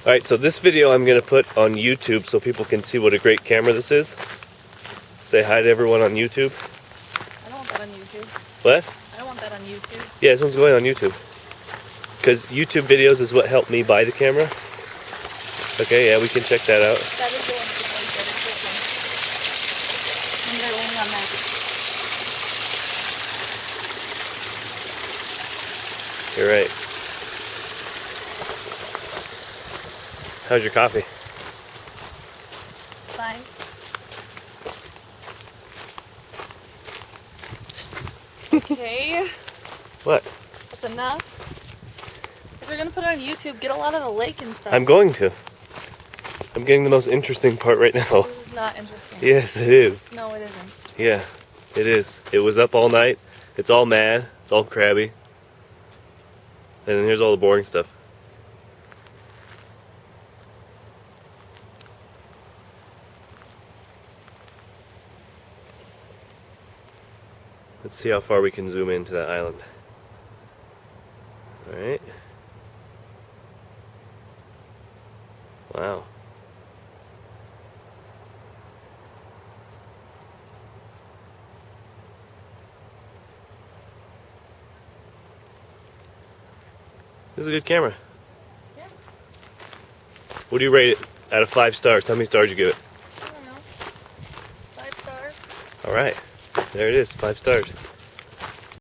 Alright, so this video I'm going to put on YouTube so people can see what a great camera this is. Say hi to everyone on YouTube. I don't want that on YouTube. What? I don't want that on YouTube. Yeah, this one's going on YouTube. Because YouTube videos is what helped me buy the camera. Okay, yeah, we can check that out. That is the one that I said. It's this one. And they're only on that. You're right. How's your coffee? Fine. Okay. What? That's enough. If you're gonna put it on YouTube, get a lot of the lake and stuff. I'm going to. I'm getting the most interesting part right now. This is not interesting. Yes, it is. No, it isn't. Yeah, it is. It was up all night. It's all mad. It's all crabby. And then here's all the boring stuff. Let's see how far we can zoom into that island. Alright. Wow. This is a good camera. Yeah. What do you rate it out of 5 stars? How many stars you give it? I don't know. 5 stars. Alright. There it is, 5 stars.